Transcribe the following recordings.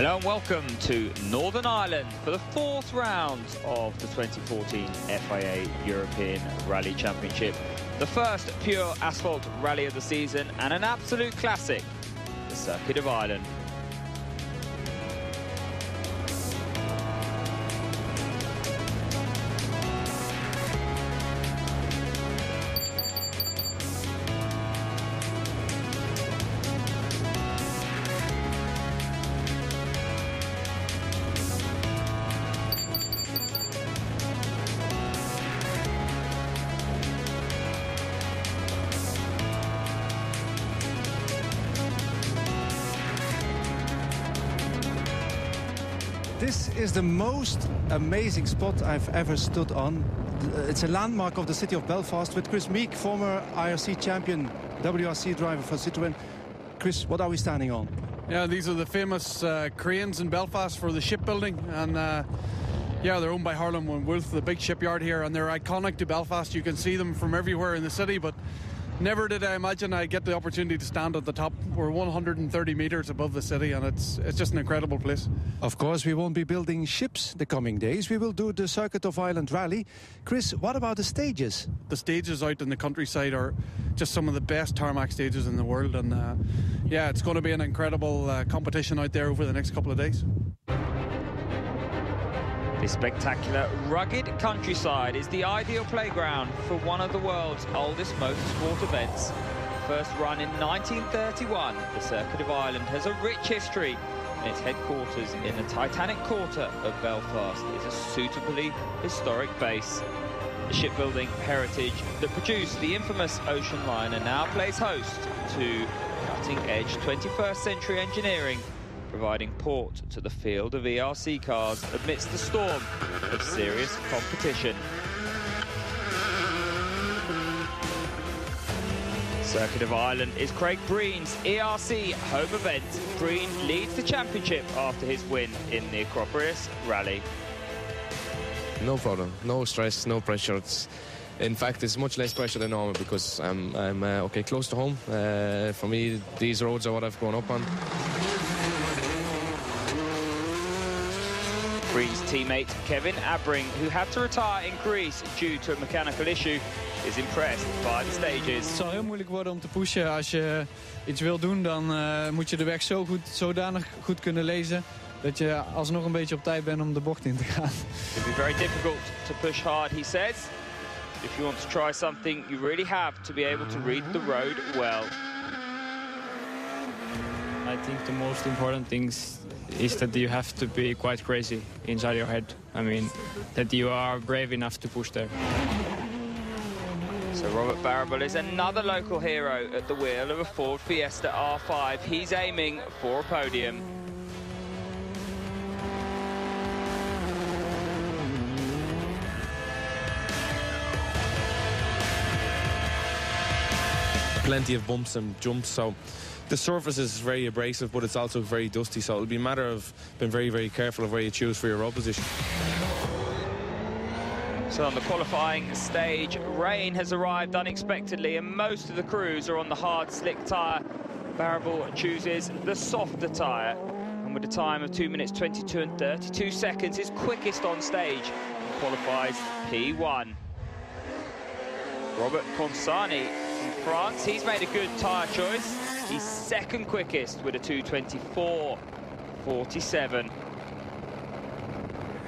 Hello and welcome to Northern Ireland for the fourth round of the 2014 FIA European Rally Championship. The first pure asphalt rally of the season and an absolute classic, the Circuit of Ireland. This is the most amazing spot I've ever stood on. It's a landmark of the city of Belfast with Chris Meek, former ERC champion, WRC driver for Citroën. Chris, what are we standing on? Yeah, these are the famous cranes in Belfast for the shipbuilding, and yeah, they're owned by Harlan and Wolff, the big shipyard here, and they're iconic to Belfast. You can see them from everywhere in the city, but never did I imagine I'd get the opportunity to stand at the top. We're 130 metres above the city, and it's just an incredible place. Of course, we won't be building ships the coming days. We will do the Circuit of Ireland rally. Chris, what about the stages? The stages out in the countryside are just some of the best tarmac stages in the world, and yeah, it's going to be an incredible competition out there over the next couple of days. This spectacular, rugged countryside is the ideal playground for one of the world's oldest motorsport events. First run in 1931, the Circuit of Ireland has a rich history, and its headquarters in the Titanic Quarter of Belfast is a suitably historic base. The shipbuilding heritage that produced the infamous ocean liner now plays host to cutting-edge 21st century engineering, providing port to the field of ERC cars amidst the storm of serious competition. Circuit of Ireland is Craig Breen's ERC home event. Breen leads the championship after his win in the Acropolis Rally. No problem, no stress, no pressure. In fact, it's much less pressure than normal because I'm okay, close to home. For me, these roads are what I've grown up on. Breen's teammate Kevin Abbring, who had to retire in Greece due to a mechanical issue, is impressed by the stages. Het zal heel moeilijk worden om te pushen. Als je iets wil doen, dan moet je de weg zodanig goed kunnen lezen dat je alsnog een beetje op tijd bent om de bocht in te gaan. It will be very difficult to push hard, he says. If you want to try something, you really have to be able to read the road well. I think the most important things is that you have to be quite crazy inside your head. I mean, that you are brave enough to push there. So Robert Barrable is another local hero at the wheel of a Ford Fiesta R5. He's aiming for a podium. Plenty of bumps and jumps, so the surface is very abrasive, but it's also very dusty, so it'll be a matter of being very, very careful of where you choose for your road position. So on the qualifying stage, rain has arrived unexpectedly and most of the crews are on the hard, slick tyre. Barrable chooses the softer tyre, and with a time of 2 minutes 22 and 32 seconds, is quickest on stage and qualifies P1. Robert Consani from France, he's made a good tyre choice. He's second quickest with a 2:24.47.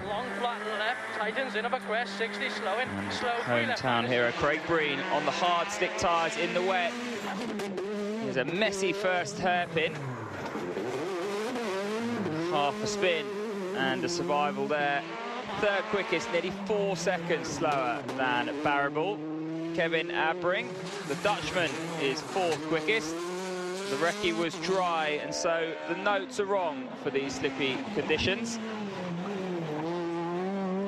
Long flat and left, tightens in up a crest, 60, slowing, slow. Hometown hero Craig Breen on the hard slick tyres in the wet. There's a messy first hairpin. Half a spin and a survival there. Third quickest, nearly 4 seconds slower than Barrable. Kevin Abbring, the Dutchman, is fourth quickest. The recce was dry, and so the notes are wrong for these slippy conditions.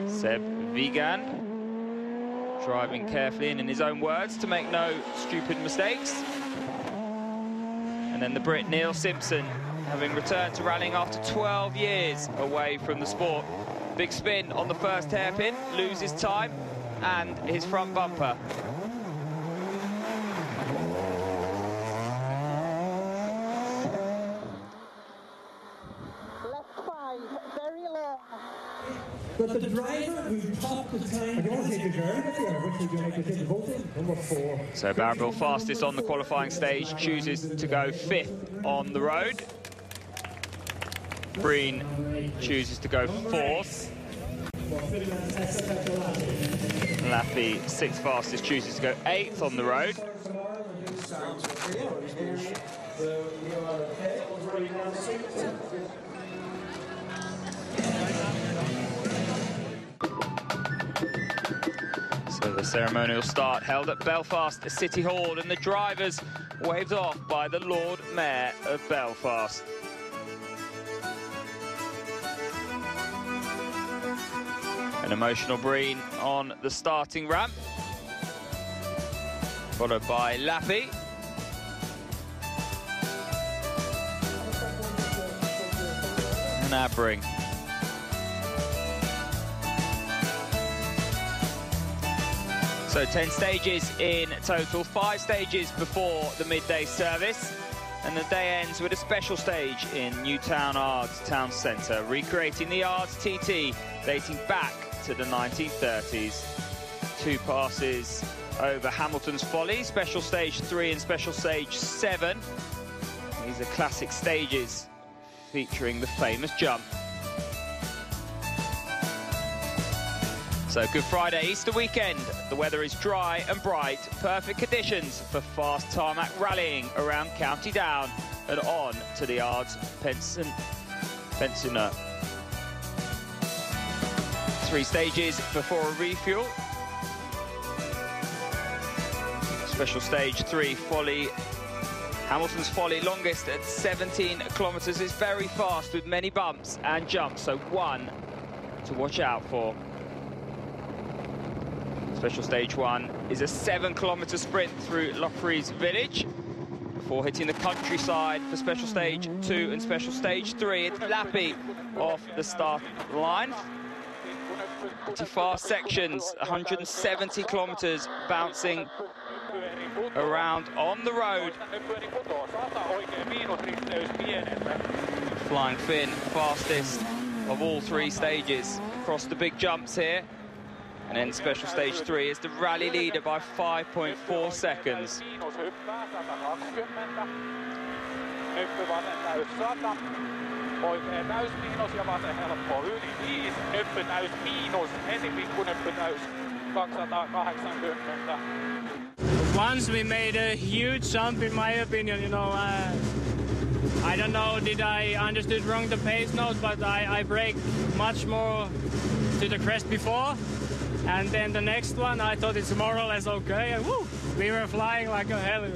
Seb Vigan, driving carefully and in his own words to make no stupid mistakes. And then the Brit Neil Simpson, having returned to rallying after 12 years away from the sport. Big spin on the first hairpin, loses time and his front bumper. very long. But the driver will top the time. You want to take the driver here? Which would you like to take the voting? Number 4. So Barronville fastest on the qualifying stage chooses to go 5th on the road. Breen chooses to go 4th. Laffey, 6th fastest, chooses to go 8th on the road. So the ceremonial start held at Belfast City Hall, and the drivers waved off by the Lord Mayor of Belfast. An emotional Breen on the starting ramp, followed by Laffey. And Abbring. So 10 stages in total, 5 stages before the midday service. And the day ends with a special stage in Newtown Ards Town Centre, recreating the Ards TT dating back to the 1930s. 2 passes over Hamilton's Folly, Special Stage 3 and Special Stage 7. These are classic stages featuring the famous jump. So Good Friday, Easter weekend. The weather is dry and bright, perfect conditions for fast tarmac rallying around County Down and on to the Ards Pensioner. 3 stages before a refuel. Special Stage 3 Folly. Hamilton's Folly, longest at 17 kilometres, is very fast with many bumps and jumps, so one to watch out for. Special Stage 1 is a 7-kilometre sprint through Loughrea's village before hitting the countryside for Special Stage 2 and Special Stage 3. It's Lappy off the start line. Pretty fast sections, 170 kilometres, bouncing around on the road. Flying Finn, fastest of all 3 stages across the big jumps here. And then Special Stage 3 is the rally leader by 5.4 seconds. Oikein täys miinus ja vasen helppo yli 5, nyppy täys miinus, heti pikku nyppy täys 280. Once we made a huge jump, in my opinion, you know, I don't know, did I understood wrong the pace notes, but I brake much more to the crest before. And then the next one, I thought it's more or less okay, and woo, we were flying like a hell.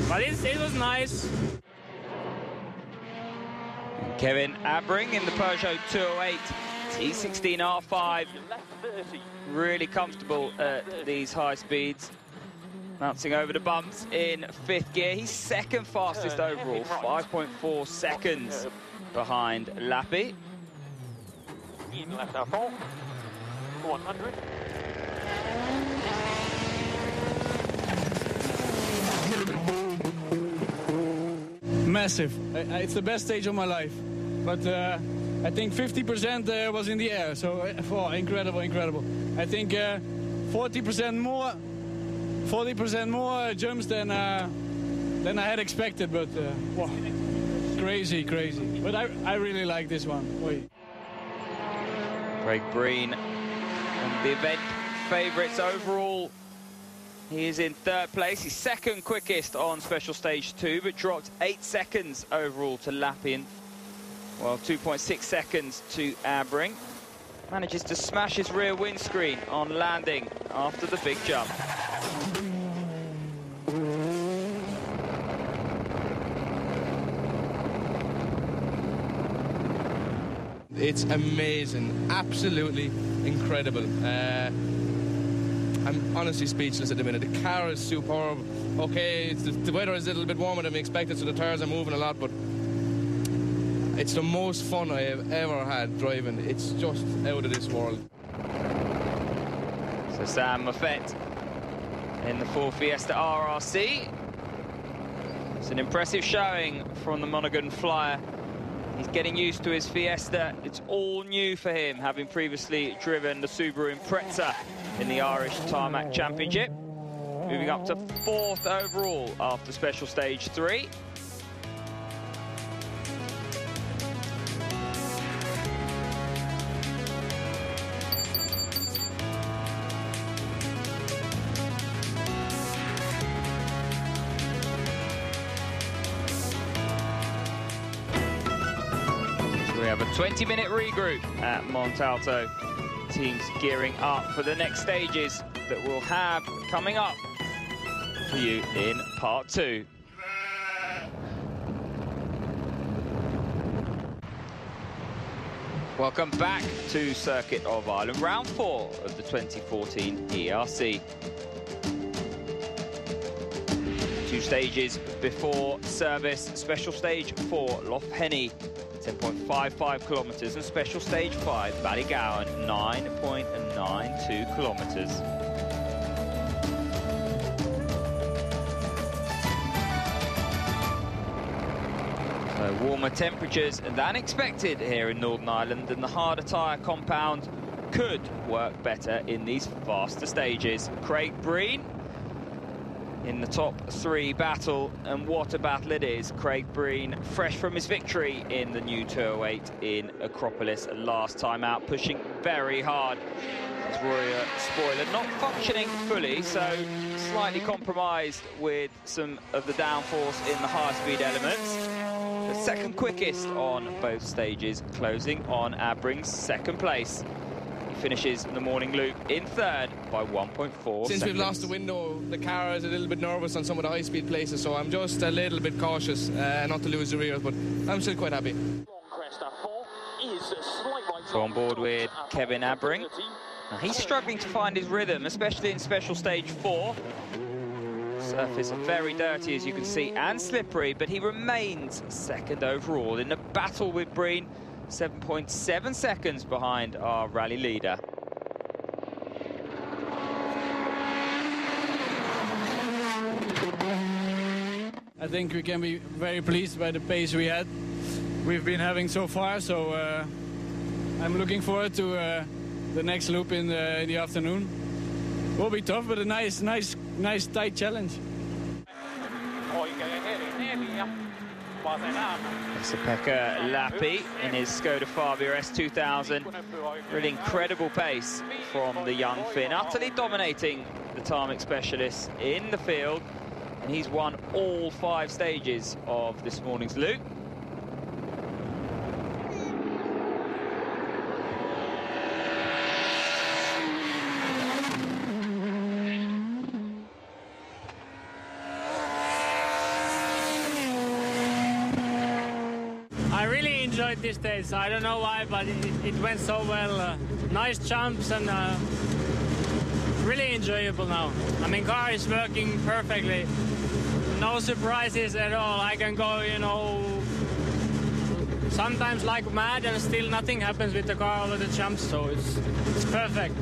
But it was nice. Kevin Abbring in the Peugeot 208 T16 R5, really comfortable at these high speeds, bouncing over the bumps in 5th gear. He's 2nd fastest overall, 5.4 seconds behind Lappy. 100. Massive. It's the best stage of my life. But I think 50% was in the air, so incredible, incredible. I think 40% more jumps than I had expected, but wow, crazy. But I really like this one. Oy. Craig Breen, and the event favourites overall. He is in 3rd place. He's 2nd quickest on Special Stage 2, but dropped 8 seconds overall to Lappin. Well, 2.6 seconds to Abbring. Manages to smash his rear windscreen on landing after the big jump. It's amazing, absolutely incredible. I'm honestly speechless at the minute. The car is superb. Okay, the weather is a little bit warmer than we expected, so the tyres are moving a lot, but it's the most fun I have ever had driving. It's just out of this world. So Sam Moffett in the Ford Fiesta RRC. It's an impressive showing from the Monaghan Flyer He's getting used to his Fiesta. It's all new for him, having previously driven the Subaru Impreza in the Irish Tarmac Championship. Moving up to 4th overall after special stage 3. We have a 20-minute regroup at Montalto. Teams gearing up for the next stages that we'll have coming up for you in part 2. Welcome back to Circuit of Ireland, round 4 of the 2014 ERC. 2 stages before service. Special stage 4, Loughenny, 10.55 kilometres, and special stage 5, Ballygowan, 9.92 kilometres. So warmer temperatures than expected here in Northern Ireland, and the harder tyre compound could work better in these faster stages. Craig Breen in the top 3 battle, and what a battle it is. Craig Breen, fresh from his victory in the new 208 in Acropolis last time out, pushing very hard. His rear spoiler not functioning fully, so slightly compromised with some of the downforce in the higher speed elements. The second quickest on both stages, closing on Abring's 2nd place. Finishes the morning loop in 3rd by 1.4 seconds. Since we've lost the window, the car is a little bit nervous on some of the high-speed places, so I'm just a little bit cautious not to lose the rears, but I'm still quite happy. So on board with Kevin Abring. Now he's struggling to find his rhythm, especially in special stage 4. Surface very dirty, as you can see, and slippery, but he remains 2nd overall in a battle with Breen. 7.7 seconds behind our rally leader. I think we can be very pleased by the pace we've been having so far. So I'm looking forward to the next loop in the afternoon. Will be tough, but a nice tight challenge. Pekka Lappi in his Skoda Fabia S2000. Really incredible pace from the young Finn, utterly dominating the tarmac specialists in the field, and he's won all 5 stages of this morning's loop. Enjoyed this stage. I don't know why, but it went so well. Nice jumps and really enjoyable now. I mean, car is working perfectly. No surprises at all. I can go, you know, sometimes like mad, and still nothing happens with the car over the jumps, so it's perfect.